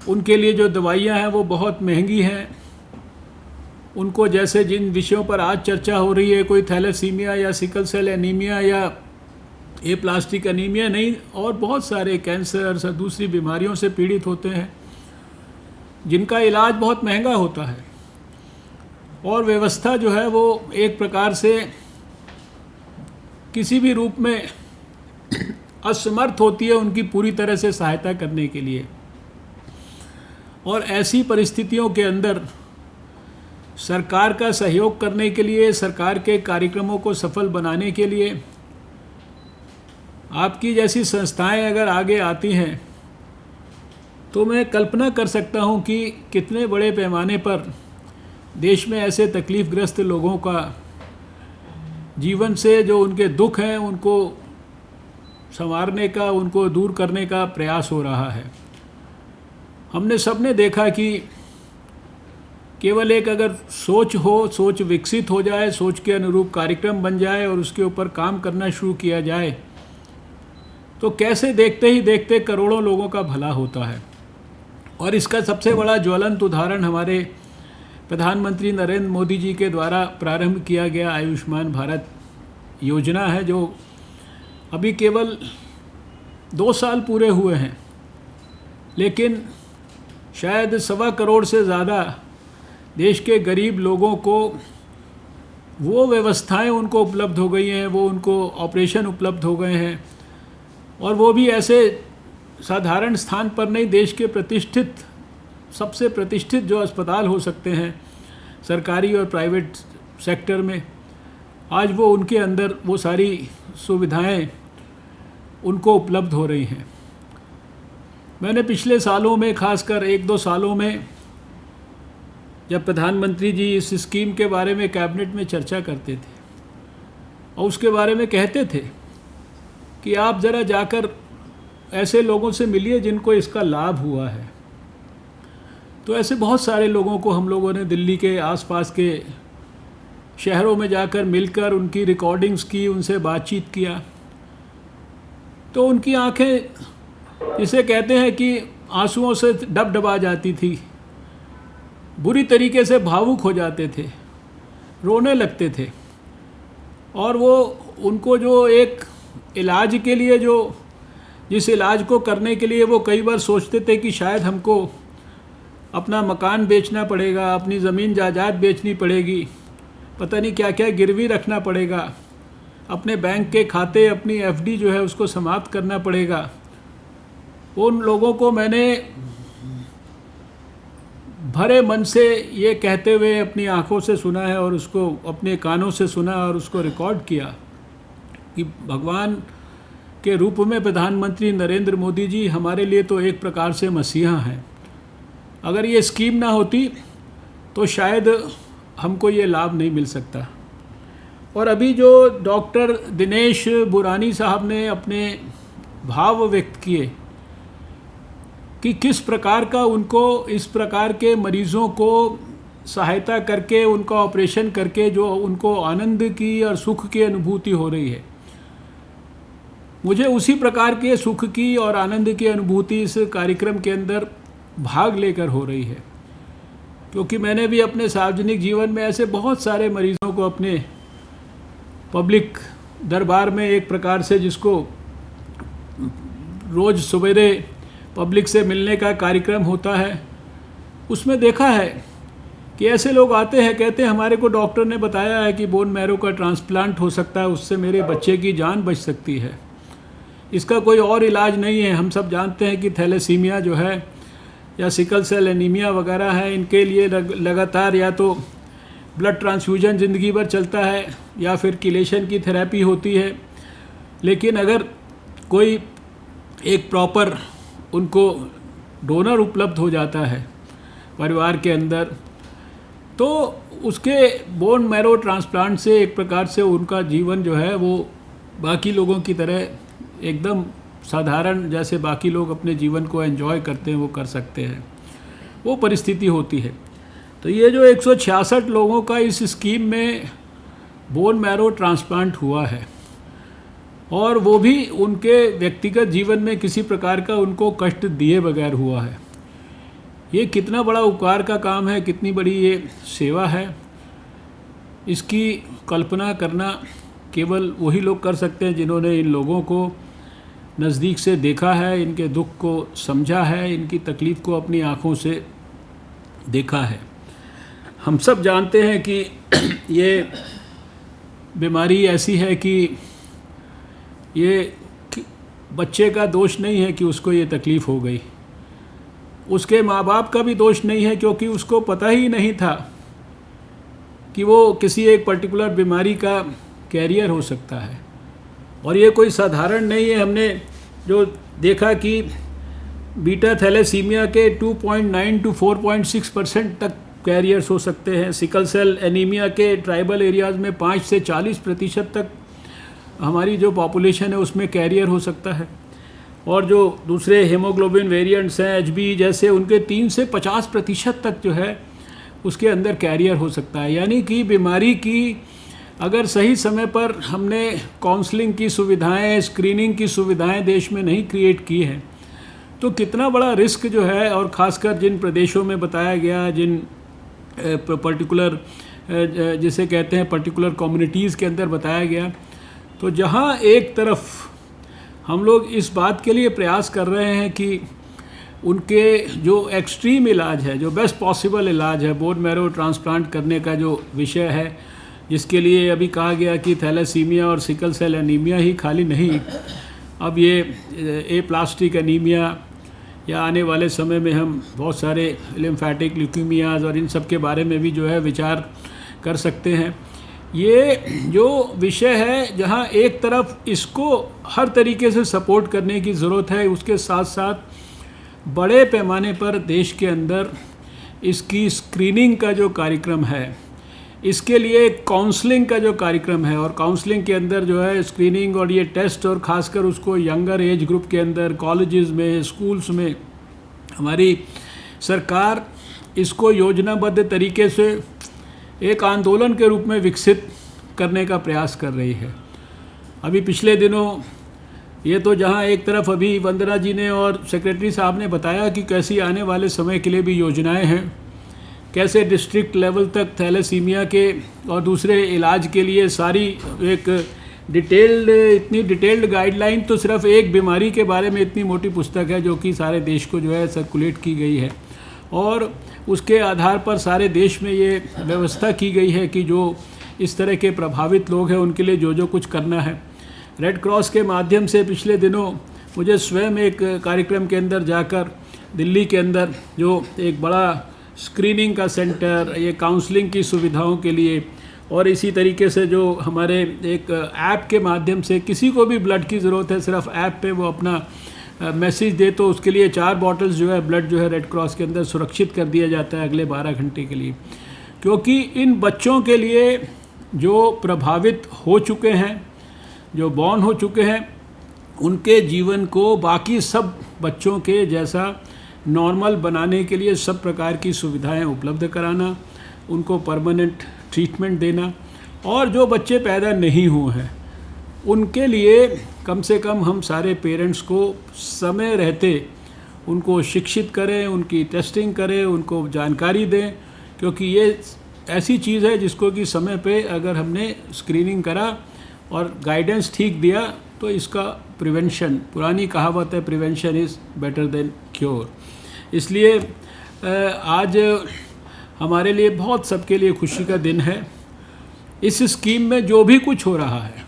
उनके लिए जो दवाइयाँ हैं वो बहुत महंगी हैं, उनको जैसे जिन विषयों पर आज चर्चा हो रही है, कोई थैलेसीमिया या सिकल सेल एनीमिया या एप्लास्टिक एनीमिया नहीं, और बहुत सारे कैंसर और दूसरी बीमारियों से पीड़ित होते हैं जिनका इलाज बहुत महंगा होता है, और व्यवस्था जो है वो एक प्रकार से किसी भी रूप में असमर्थ होती है उनकी पूरी तरह से सहायता करने के लिए। और ऐसी परिस्थितियों के अंदर सरकार का सहयोग करने के लिए, सरकार के कार्यक्रमों को सफल बनाने के लिए आपकी जैसी संस्थाएं अगर आगे आती हैं तो मैं कल्पना कर सकता हूं कि कितने बड़े पैमाने पर देश में ऐसे तकलीफ़ग्रस्त लोगों का जीवन से जो उनके दुख हैं उनको संवारने का, उनको दूर करने का प्रयास हो रहा है। हमने सबने देखा कि केवल एक अगर सोच हो, सोच विकसित हो जाए, सोच के अनुरूप कार्यक्रम बन जाए और उसके ऊपर काम करना शुरू किया जाए तो कैसे देखते ही देखते करोड़ों लोगों का भला होता है। और इसका सबसे बड़ा ज्वलंत उदाहरण हमारे प्रधानमंत्री नरेंद्र मोदी जी के द्वारा प्रारंभ किया गया आयुष्मान भारत योजना है, जो अभी केवल 2 साल पूरे हुए हैं, लेकिन शायद 1.25 करोड़ से ज़्यादा देश के गरीब लोगों को वो व्यवस्थाएं उनको उपलब्ध हो गई हैं, वो उनको ऑपरेशन उपलब्ध हो गए हैं, और वो भी ऐसे साधारण स्थान पर नहीं, देश के प्रतिष्ठित, सबसे प्रतिष्ठित जो अस्पताल हो सकते हैं सरकारी और प्राइवेट सेक्टर में, आज वो उनके अंदर वो सारी सुविधाएं उनको उपलब्ध हो रही हैं। मैंने पिछले सालों में, खासकर 1-2 सालों में, जब प्रधानमंत्री जी इस स्कीम के बारे में कैबिनेट में चर्चा करते थे और उसके बारे में कहते थे कि आप ज़रा जाकर ऐसे लोगों से मिलिए जिनको इसका लाभ हुआ है, तो ऐसे बहुत सारे लोगों को हम लोगों ने दिल्ली के आसपास के शहरों में जाकर मिलकर उनकी रिकॉर्डिंग्स की, उनसे बातचीत किया, तो उनकी आंखें जिसे कहते हैं कि आंसुओं से डबडबा जाती थी, बुरी तरीके से भावुक हो जाते थे, रोने लगते थे। और वो उनको जो एक इलाज के लिए, जो जिस इलाज को करने के लिए वो कई बार सोचते थे कि शायद हमको अपना मकान बेचना पड़ेगा, अपनी ज़मीन जायदाद बेचनी पड़ेगी, पता नहीं क्या क्या गिरवी रखना पड़ेगा, अपने बैंक के खाते, अपनी एफडी जो है उसको समाप्त करना पड़ेगा। उन लोगों को मैंने भरे मन से ये कहते हुए अपनी आंखों से सुना है और उसको अपने कानों से सुना और उसको रिकॉर्ड किया कि भगवान के रूप में प्रधानमंत्री नरेंद्र मोदी जी हमारे लिए तो एक प्रकार से मसीहा हैं। अगर ये स्कीम ना होती तो शायद हमको ये लाभ नहीं मिल सकता। और अभी जो डॉक्टर दिनेश बुरानी साहब ने अपने भाव व्यक्त किए कि किस प्रकार का उनको इस प्रकार के मरीज़ों को सहायता करके, उनका ऑपरेशन करके जो उनको आनंद की और सुख की अनुभूति हो रही है, मुझे उसी प्रकार के सुख की और आनंद की अनुभूति इस कार्यक्रम के अंदर भाग लेकर हो रही है। क्योंकि मैंने भी अपने सार्वजनिक जीवन में ऐसे बहुत सारे मरीजों को अपने पब्लिक दरबार में एक प्रकार से, जिसको रोज़ सवेरे पब्लिक से मिलने का कार्यक्रम होता है, उसमें देखा है कि ऐसे लोग आते हैं, कहते हैं हमारे को डॉक्टर ने बताया है कि बोन मैरो का ट्रांसप्लांट हो सकता है, उससे मेरे बच्चे की जान बच सकती है, इसका कोई और इलाज नहीं है। हम सब जानते हैं कि थैलेसीमिया जो है या सिकल सेल एनीमिया वगैरह है, इनके लिए लगातार या तो ब्लड ट्रांसफ्यूजन ज़िंदगी भर चलता है या फिर किलेशन की थेरेपी होती है। लेकिन अगर कोई एक प्रॉपर उनको डोनर उपलब्ध हो जाता है परिवार के अंदर, तो उसके बोन मैरो ट्रांसप्लांट से एक प्रकार से उनका जीवन जो है वो बाकी लोगों की तरह एकदम साधारण, जैसे बाकी लोग अपने जीवन को एंजॉय करते हैं वो कर सकते हैं, वो परिस्थिति होती है। तो ये जो 166 लोगों का इस स्कीम में बोन मैरो ट्रांसप्लांट हुआ है, और वो भी उनके व्यक्तिगत जीवन में किसी प्रकार का उनको कष्ट दिए बगैर हुआ है, ये कितना बड़ा उपकार का काम है, कितनी बड़ी ये सेवा है। इसकी कल्पना करना केवल वही लोग कर सकते हैं जिन्होंने इन लोगों को नज़दीक से देखा है, इनके दुख को समझा है, इनकी तकलीफ़ को अपनी आँखों से देखा है। हम सब जानते हैं कि ये बीमारी ऐसी है कि ये बच्चे का दोष नहीं है कि उसको ये तकलीफ़ हो गई, उसके माँ बाप का भी दोष नहीं है, क्योंकि उसको पता ही नहीं था कि वो किसी एक पर्टिकुलर बीमारी का कैरियर हो सकता है। और ये कोई साधारण नहीं है। हमने जो देखा कि बीटा थैलेसीमिया के 2.9 to 4.6% तक कैरियर्स हो सकते हैं। सिकल सेल एनीमिया के ट्राइबल एरियाज़ में 5 से 40% तक हमारी जो पॉपुलेशन है उसमें कैरियर हो सकता है। और जो दूसरे हेमोग्लोबिन वेरिएंट्स हैं HB जैसे, उनके 3 से 50% तक जो है उसके अंदर कैरियर हो सकता है। यानी कि बीमारी की अगर सही समय पर हमने काउंसलिंग की सुविधाएं, स्क्रीनिंग की सुविधाएं देश में नहीं क्रिएट की हैं, तो कितना बड़ा रिस्क जो है, और ख़ासकर जिन प्रदेशों में बताया गया, जिन पर्टिकुलर जिसे कहते हैं पर्टिकुलर कम्युनिटीज़ के अंदर बताया गया, तो जहाँ एक तरफ हम लोग इस बात के लिए प्रयास कर रहे हैं कि उनके जो एक्सट्रीम इलाज है, जो बेस्ट पॉसिबल इलाज है, बोन मैरो ट्रांसप्लांट करने का जो विषय है, जिसके लिए अभी कहा गया कि थैलेसीमिया और सिकल सेल एनीमिया ही खाली नहीं, अब ये एप्लास्टिक एनीमिया या आने वाले समय में हम बहुत सारे लिम्फेटिक ल्यूकीमियाज और इन सब के बारे में भी जो है विचार कर सकते हैं। ये जो विषय है, जहाँ एक तरफ इसको हर तरीके से सपोर्ट करने की ज़रूरत है, उसके साथ साथ बड़े पैमाने पर देश के अंदर इसकी स्क्रीनिंग का जो कार्यक्रम है, इसके लिए काउंसलिंग का जो कार्यक्रम है, और काउंसलिंग के अंदर जो है स्क्रीनिंग और ये टेस्ट, और ख़ासकर उसको यंगर एज ग्रुप के अंदर कॉलेजेस में, स्कूल्स में हमारी सरकार इसको योजनाबद्ध तरीके से एक आंदोलन के रूप में विकसित करने का प्रयास कर रही है। अभी पिछले दिनों ये तो जहाँ एक तरफ अभी वंदना जी ने और सेक्रेटरी साहब ने बताया कि कैसी आने वाले समय के लिए भी योजनाएं हैं, कैसे डिस्ट्रिक्ट लेवल तक थैलेसीमिया के और दूसरे इलाज के लिए सारी एक इतनी डिटेल्ड गाइडलाइन, तो सिर्फ एक बीमारी के बारे में इतनी मोटी पुस्तक है जो कि सारे देश को जो है सर्कुलेट की गई है, और उसके आधार पर सारे देश में ये व्यवस्था की गई है कि जो इस तरह के प्रभावित लोग हैं उनके लिए जो जो कुछ करना है। रेड क्रॉस के माध्यम से पिछले दिनों मुझे स्वयं एक कार्यक्रम के अंदर जाकर दिल्ली के अंदर जो एक बड़ा स्क्रीनिंग का सेंटर, ये काउंसलिंग की सुविधाओं के लिए, और इसी तरीके से जो हमारे एक ऐप के माध्यम से किसी को भी ब्लड की ज़रूरत है, सिर्फ ऐप पे वो अपना मैसेज दे तो उसके लिए 4 बॉटल्स जो है ब्लड जो है रेड क्रॉस के अंदर सुरक्षित कर दिया जाता है अगले 12 घंटे के लिए। क्योंकि इन बच्चों के लिए जो प्रभावित हो चुके हैं, जो बॉर्न हो चुके हैं, उनके जीवन को बाकी सब बच्चों के जैसा नॉर्मल बनाने के लिए सब प्रकार की सुविधाएं उपलब्ध कराना, उनको परमानेंट ट्रीटमेंट देना, और जो बच्चे पैदा नहीं हुए हैं उनके लिए कम से कम हम सारे पेरेंट्स को समय रहते उनको शिक्षित करें, उनकी टेस्टिंग करें, उनको जानकारी दें, क्योंकि ये ऐसी चीज़ है जिसको कि समय पे अगर हमने स्क्रीनिंग करा और गाइडेंस ठीक दिया तो इसका प्रिवेंशन, पुरानी कहावत है prevention is better than cure. इसलिए आज हमारे लिए बहुत सबके लिए खुशी का दिन है। इस स्कीम में जो भी कुछ हो रहा है,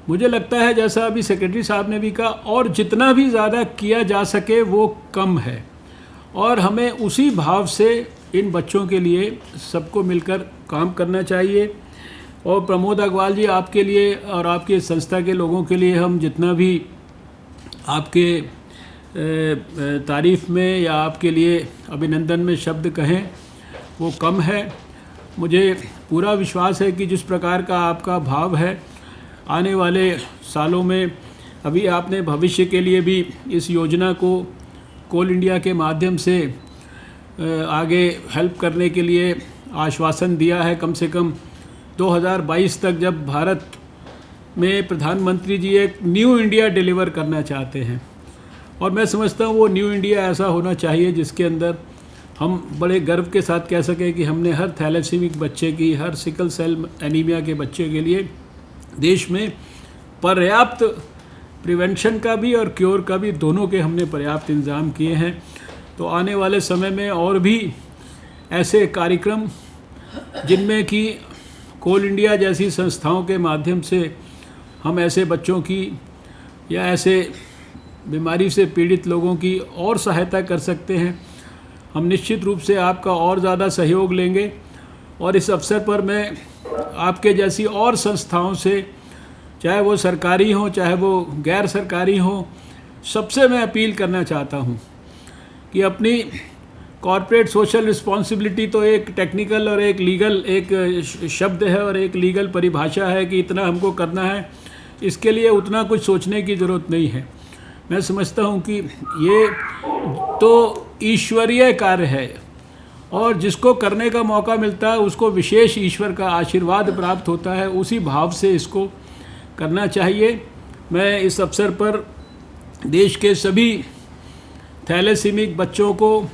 मुझे लगता है जैसा अभी सेक्रेटरी साहब ने भी कहा, और जितना भी ज़्यादा किया जा सके वो कम है, और हमें उसी भाव से इन बच्चों के लिए सबको मिलकर काम करना चाहिए। और प्रमोद अग्रवाल जी, आपके लिए और आपके संस्था के लोगों के लिए हम जितना भी आपके तारीफ़ में या आपके लिए अभिनंदन में शब्द कहें वो कम है। मुझे पूरा विश्वास है कि जिस प्रकार का आपका भाव है, आने वाले सालों में, अभी आपने भविष्य के लिए भी इस योजना को कोल इंडिया के माध्यम से आगे हेल्प करने के लिए आश्वासन दिया है। कम से कम 2022 तक, जब भारत में प्रधानमंत्री जी एक न्यू इंडिया डिलीवर करना चाहते हैं, और मैं समझता हूँ वो न्यू इंडिया ऐसा होना चाहिए जिसके अंदर हम बड़े गर्व के साथ कह सकें कि हमने हर थैलेसीमिक बच्चे की, हर सिकल सेल एनीमिया के बच्चे के लिए देश में पर्याप्त प्रिवेंशन का भी और क्योर का भी, दोनों के हमने पर्याप्त इंतज़ाम किए हैं। तो आने वाले समय में और भी ऐसे कार्यक्रम जिनमें कि कोल इंडिया जैसी संस्थाओं के माध्यम से हम ऐसे बच्चों की या ऐसे बीमारी से पीड़ित लोगों की और सहायता कर सकते हैं, हम निश्चित रूप से आपका और ज़्यादा सहयोग लेंगे। और इस अवसर पर मैं आपके जैसी और संस्थाओं से, चाहे वो सरकारी हों चाहे वो गैर सरकारी हों, सबसे मैं अपील करना चाहता हूं कि अपनी कॉर्पोरेट सोशल रिस्पॉन्सिबिलिटी तो एक टेक्निकल और एक लीगल एक शब्द है और एक लीगल परिभाषा है कि इतना हमको करना है, इसके लिए उतना कुछ सोचने की ज़रूरत नहीं है। मैं समझता हूं कि ये तो ईश्वरीय कार्य है और जिसको करने का मौका मिलता है उसको विशेष ईश्वर का आशीर्वाद प्राप्त होता है, उसी भाव से इसको करना चाहिए। मैं इस अवसर पर देश के सभी थैलेसीमिक बच्चों को,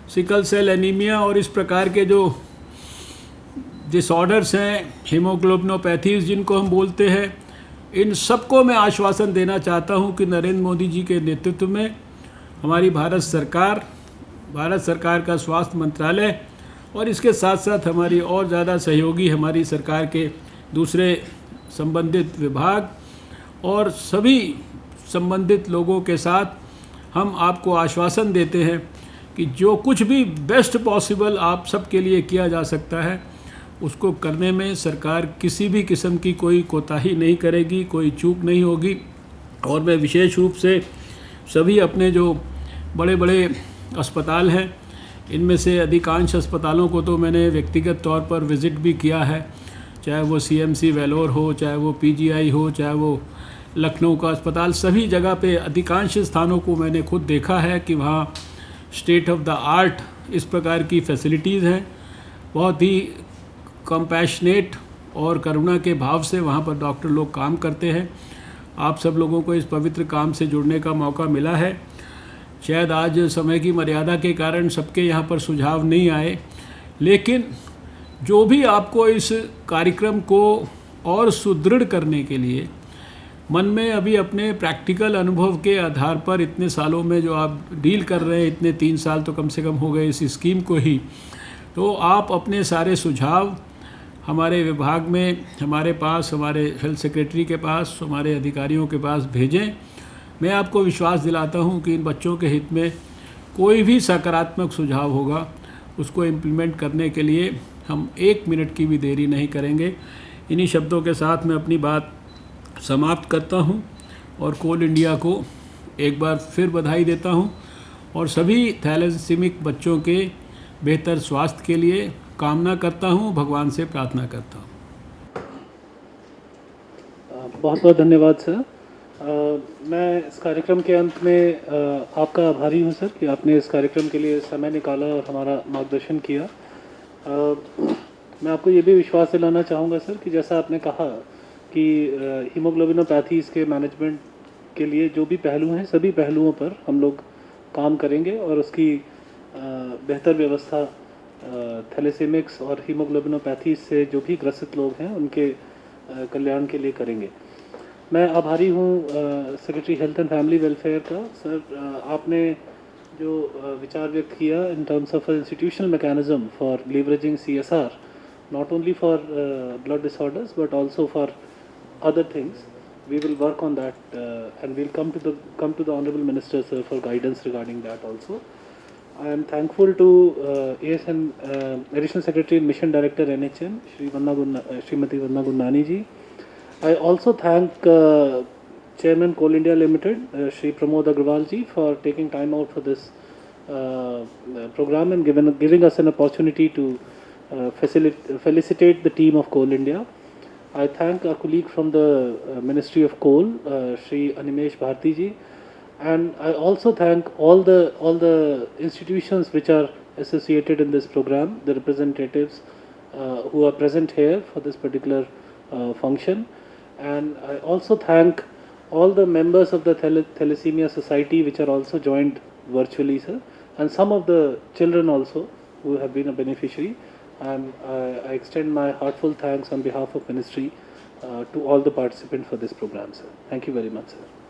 सिकल सेल एनीमिया और इस प्रकार के जो डिसऑर्डर्स हैं, हीमोग्लोबिनोपैथीज़ जिनको हम बोलते हैं, इन सबको मैं आश्वासन देना चाहता हूं कि नरेंद्र मोदी जी के नेतृत्व में हमारी भारत सरकार का स्वास्थ्य मंत्रालय और इसके साथ साथ हमारी और ज़्यादा सहयोगी हमारी सरकार के दूसरे संबंधित विभाग और सभी संबंधित लोगों के साथ हम आपको आश्वासन देते हैं कि जो कुछ भी बेस्ट पॉसिबल आप सबके लिए किया जा सकता है उसको करने में सरकार किसी भी किस्म की कोई कोताही नहीं करेगी, कोई चूक नहीं होगी। और मैं विशेष रूप से सभी अपने जो बड़े बड़े अस्पताल हैं, इनमें से अधिकांश अस्पतालों को तो मैंने व्यक्तिगत तौर पर विज़िट भी किया है, चाहे वो CMC वेलोर हो, चाहे वो PGI हो, चाहे वो लखनऊ का अस्पताल, सभी जगह पे अधिकांश स्थानों को मैंने खुद देखा है कि वहाँ स्टेट ऑफ द आर्ट इस प्रकार की फैसिलिटीज़ हैं। बहुत ही कंपैशनेट और करुणा के भाव से वहाँ पर डॉक्टर लोग काम करते हैं। आप सब लोगों को इस पवित्र काम से जुड़ने का मौका मिला है। शायद आज समय की मर्यादा के कारण सबके यहाँ पर सुझाव नहीं आए, लेकिन जो भी आपको इस कार्यक्रम को और सुदृढ़ करने के लिए मन में अभी अपने प्रैक्टिकल अनुभव के आधार पर इतने सालों में जो आप डील कर रहे हैं, इतने 3 साल तो कम से कम हो गए इस स्कीम को ही, तो आप अपने सारे सुझाव हमारे विभाग में, हमारे पास, हमारे हेल्थ सेक्रेटरी के पास, हमारे अधिकारियों के पास भेजें। मैं आपको विश्वास दिलाता हूं कि इन बच्चों के हित में कोई भी सकारात्मक सुझाव होगा उसको इम्प्लीमेंट करने के लिए हम 1 मिनट की भी देरी नहीं करेंगे। इन्हीं शब्दों के साथ मैं अपनी बात समाप्त करता हूं और कोल इंडिया को एक बार फिर बधाई देता हूं और सभी थैलेसीमिक बच्चों के बेहतर स्वास्थ्य के लिए कामना करता हूं, भगवान से प्रार्थना करता हूं। बहुत बहुत धन्यवाद सर। मैं इस कार्यक्रम के अंत में आपका आभारी हूं सर कि आपने इस कार्यक्रम के लिए समय निकाला और हमारा मार्गदर्शन किया। मैं आपको ये भी विश्वास दिलाना चाहूँगा सर कि जैसा आपने कहा कि हीमोग्लोबिनोपैथीज़ के मैनेजमेंट के लिए जो भी पहलू हैं, सभी पहलुओं पर हम लोग काम करेंगे और उसकी बेहतर व्यवस्था थैलेसेमिक्स और हीमोग्लोबिनोपैथी से जो भी ग्रसित लोग हैं उनके कल्याण के लिए करेंगे। मैं आभारी हूँ secretary health and family welfare का। सर आपने जो विचार व्यक्त किया in terms of institutional mechanism for leveraging CSR not only for blood disorders but also for other things, we will work on that and we'll come to the honorable minister, sir, for guidance regarding that also. I am thankful to ASN Additional Secretary and Mission Director NHM Srimati Vandana Gurnani ji. I also thank Chairman Coal India Limited Shri Pramod Agrawal ji for taking time out for this program and giving us an opportunity to felicitate the team of Coal India. I thank our colleague from the Ministry of Coal, Shri Animesh Bharti ji, and I also thank all the institutions which are associated in this program, the representatives who are present here for this particular function, and I also thank all the members of the Thalassemia Society which are also joined virtually, sir, and some of the children also who have been a beneficiary. And I extend my heartfelt thanks on behalf of Ministry to all the participants for this program, sir. Thank you very much, sir.